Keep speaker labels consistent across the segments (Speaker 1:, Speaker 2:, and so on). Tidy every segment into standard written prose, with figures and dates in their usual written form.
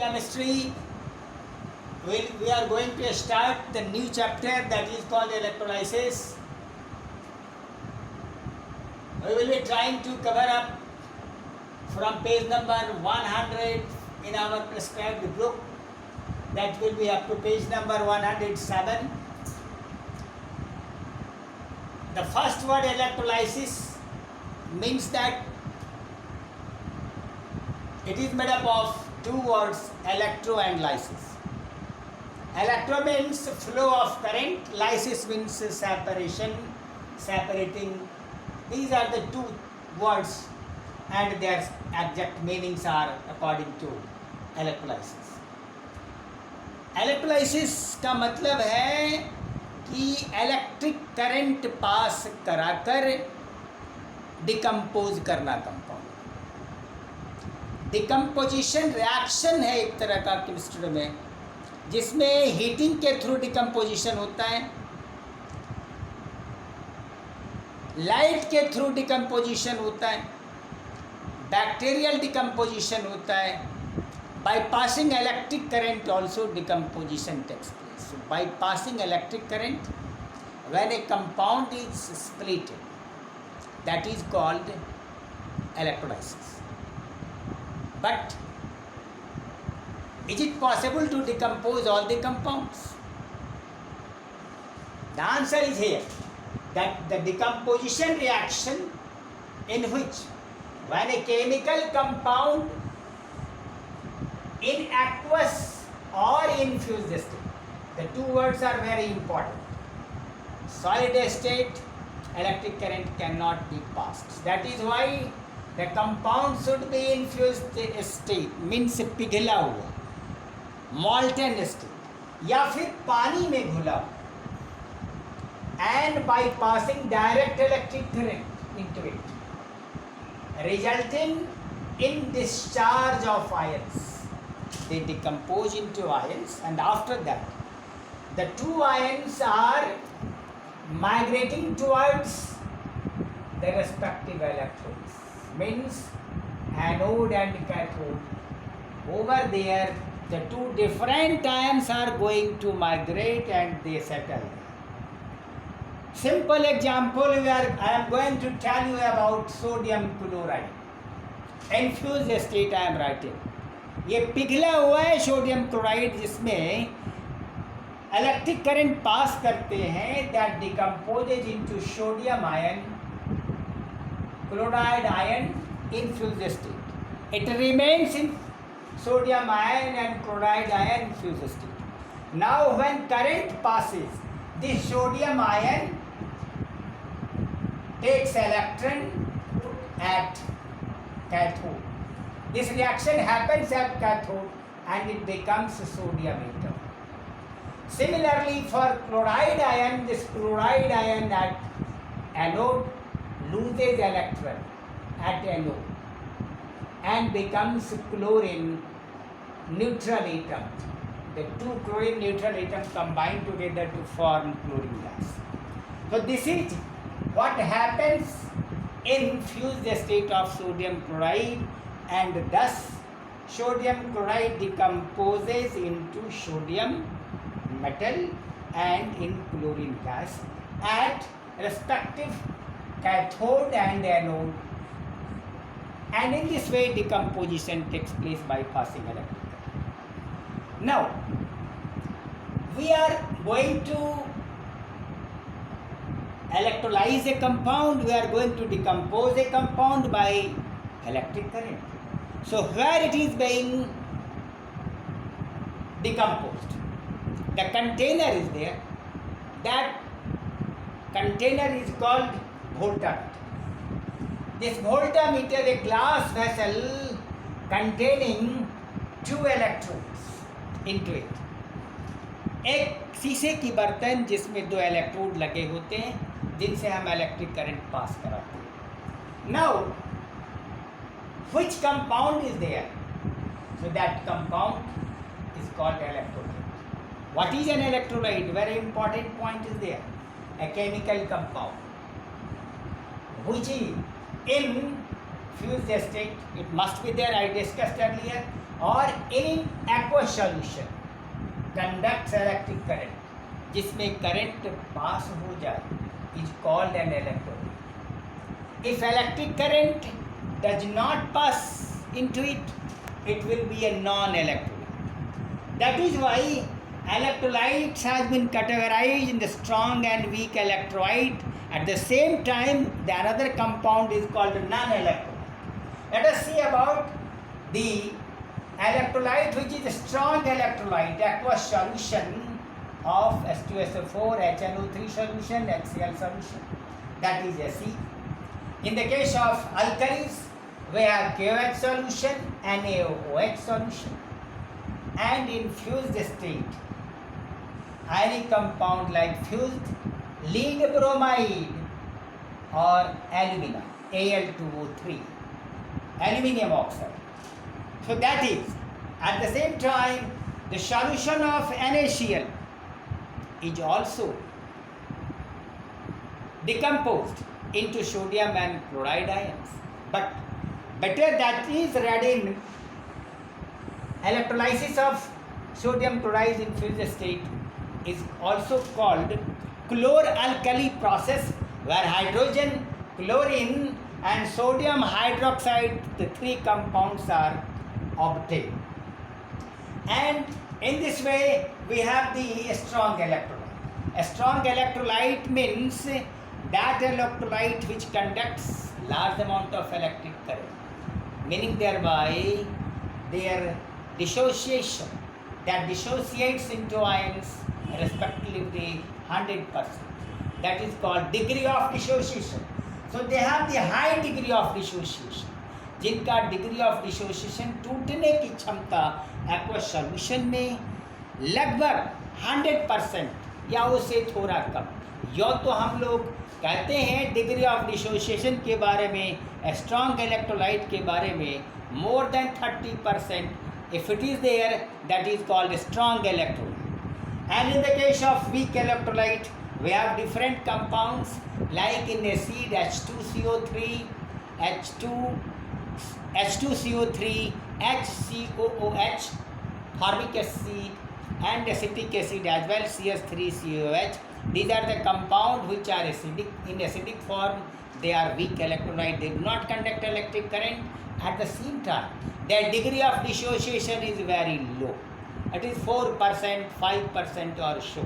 Speaker 1: chemistry, we are going to start the new chapter that is called electrolysis. We will be trying to cover up from page number 100 in our prescribed book. That will be up to page number 107. The first word electrolysis means that it is made up of two words, electro and lysis. Electro means flow of current, lysis means separation, separating. These are the two words and their exact meanings are according to electrolysis. Electrolysis का मतलब है कि electric current pass कराकर decompose करना compound. Decomposition reaction है एक तरह का केमिस्ट्री में, जिसमें हीटिंग के थ्रू डिकम्पोजिशन होता है, लाइट के थ्रू डिकम्पोजिशन होता है, बैक्टीरियल डिकम्पोजिशन होता है, by passing electric current also decomposition takes place. So by passing electric current, when a compound is split, that is called electrolysis. But is it possible to decompose all the compounds? The answer is here, that the decomposition reaction in which when a chemical compound in aqueous or infused state, the two words are very important. Solid state, electric current cannot be passed. That is why the compound should be infused state, means पिघला हुआ, molten state, या फिर पानी में घुला हुआ, and by passing direct electric current into it, resulting in discharge of ions. They decompose into ions, and after that the two ions are migrating towards the respective electrodes, means anode and cathode. Over there the two different ions are going to migrate and they settle. Simple example, I am going to tell you about sodium chloride. Infused state I am writing. ये पिघला हुआ है sodium chloride, जिसमें electric current pass करते हैं, that decomposes into sodium ion, chloride ion, infused state. It remains in sodium ion and chloride ion infused state. Now when current passes, this sodium ion takes electron at cathode. This reaction happens at cathode and it becomes a sodium atom. Similarly for chloride ion, this chloride ion at anode loses electron at anode and becomes chlorine neutral atom. The two chlorine neutral atoms combine together to form chlorine gas. So this is what happens in fused state of sodium chloride, and thus sodium chloride decomposes into sodium metal and in chlorine gas at respective cathode and anode, and in this way decomposition takes place by passing electric current. Now we are going to electrolyze a compound, we are going to decompose a compound by electric current. So where it is being decomposed, the container is there. That container is called voltameter. This voltameter, a glass vessel containing two electrodes into it. एक शीशे की बर्तन जिसमें दो electrode लगे होते हैं, जिनसे हम इलेक्ट्रिक करंट पास कराते हैं. Now which compound is there? So that compound is called electrolyte. What is an electrolyte? Very important point is there. A chemical compound which is in fused state, it must be there, I discussed earlier, or in aqueous solution conducts electric current, जिसमें current pass हो जाए, is called an electrolyte. If electric current does not pass into it, it will be a non-electrolyte. That is why electrolytes has been categorized in the strong and weak electrolyte. At the same time, the another compound is called non-electrolyte. Let us see about the electrolyte, which is a strong electrolyte, aqueous solution of H2SO4, HNO3 solution, HCl solution, that is Fe. In the case of alkalis, we have KOH solution, NaOH solution, and in fused state, ionic compound like fused lead bromide or alumina, Al2O3, aluminium oxide. So that is, at the same time, the solution of NaCl is also decomposed into sodium and chloride ions. But better that is read in electrolysis of sodium chloride in fused state is also called chloralkali process, where hydrogen, chlorine and sodium hydroxide, the three compounds are obtained. And in this way we have the strong electrolyte. A strong electrolyte means that electrolyte which conducts large amount of electric current, meaning thereby their dissociation, that dissociates into ions respectively 100%. That is called degree of dissociation. So they have the high degree of dissociation. जिनका degree of dissociation टूटने की क्षमता aqueous solution में लगभग 100% या उससे थोड़ा कम, यो तो हम लोग कहते हैं डिग्री ऑफ डिसोसिएशन के बारे में, स्ट्रॉन्ग इलेक्ट्रोलाइट के बारे में more than 30%, if it is there that is called strong electrolyte. And in the case of weak electrolyte we have different compounds like in acid H2CO3, H2CO3, HCOOH, formic acid and acetic acid as well, CS3COH. These are the compounds which are acidic. In acidic form they are weak electrolyte, they do not conduct electric current. At the same time their degree of dissociation is very low, it is 4%, 5% or so.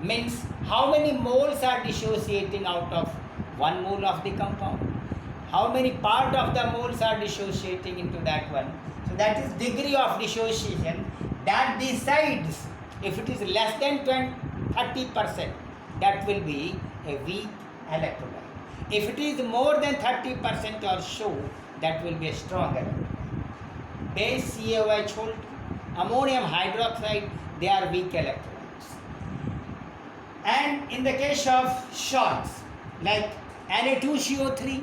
Speaker 1: Means how many moles are dissociating out of 1 mole of the compound, how many part of the moles are dissociating into that one. So that is degree of dissociation that decides if it is less than 30%, that will be a weak electrolyte. If it is more than 30% or so, that will be a strong electrolyte. Base CaOH hold, ammonium hydroxide, they are weak electrolytes. And in the case of salts like Na2CO3,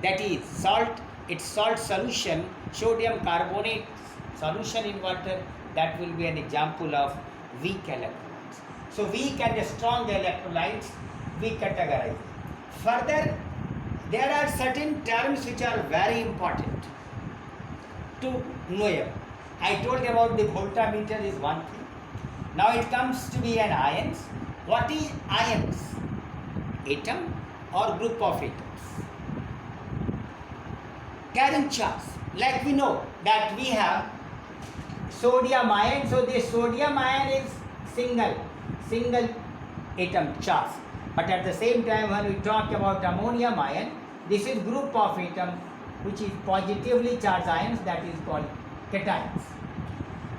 Speaker 1: that is salt, its salt solution, sodium carbonate solution in water, that will be an example of weak electrolytes. So weak and strong electrolytes we categorize. Further, there are certain terms which are very important to know. I told you about the voltmeter is one thing. Now it comes to be an ions. What is ions? Atom or group of atoms carrying charge. Like we know that we have sodium ion. So the sodium ion is single atom charge. But at the same time when we talk about ammonium ion, this is group of atom which is positively charged ions, that is called cations.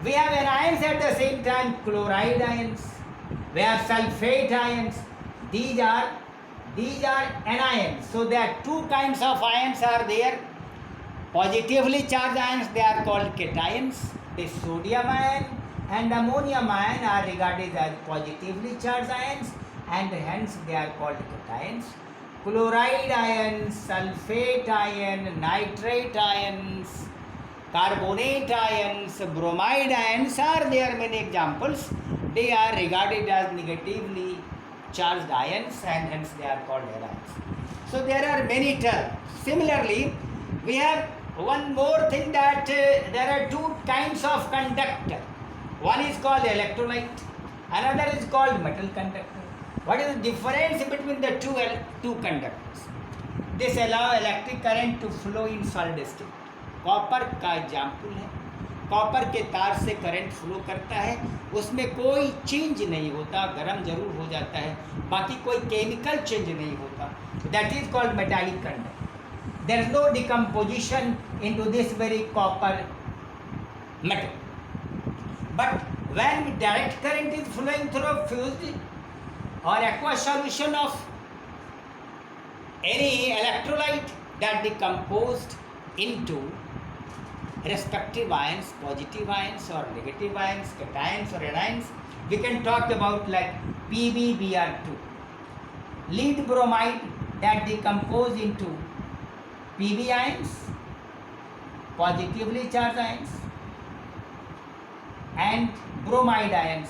Speaker 1: We have anions at the same time, chloride ions, we have sulfate ions. These are anions. So there are two kinds of ions are there. Positively charged ions, they are called cations. The sodium ion and ammonium ion are regarded as positively charged ions and hence they are called cations. Chloride ions, sulfate ion, nitrate ions, carbonate ions, bromide ions are there many examples. They are regarded as negatively charged ions and hence they are called halides. So there are many terms. Similarly, we have one more thing that there are two kinds of conductor. One is called electrolyte, another is called metal conductor. What is the difference between the two conductors? This allow electric current to flow in solid state. Copper का example है, copper के तार से current flow करता है, उसमें कोई change नहीं होता, गर्म जरूर हो जाता है, बाकी कोई केमिकल चेंज नहीं होता. That is called metallic conductor. There is no decomposition into this very copper metal. But when direct current is flowing through a fused or aqueous solution of any electrolyte, that decomposed into respective ions, positive ions or negative ions, cations or anions, we can talk about like PbBr2. Lead bromide that decompose into Pb ions, positively charged ions, and bromide ions.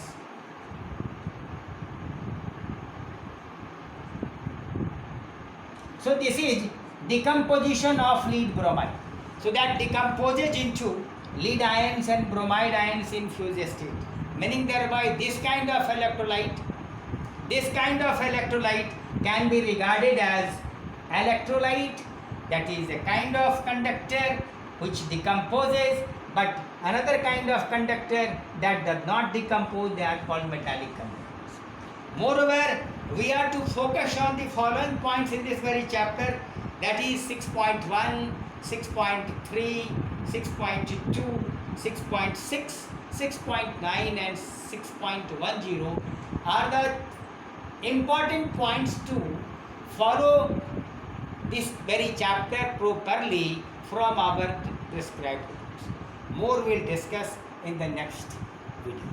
Speaker 1: So this is decomposition of lead bromide. So that decomposes into lead ions and bromide ions in fused state, meaning thereby this kind of electrolyte can be regarded as electrolyte, that is a kind of conductor which decomposes, but another kind of conductor that does not decompose, they are called metallic conductors. Moreover, we are to focus on the following points in this very chapter, that is 6.1, 6.3, 6.2, 6.6, 6.9 and 6.10 are the important points to follow this very chapter properly from our prescribed books. More we'll discuss in the next video.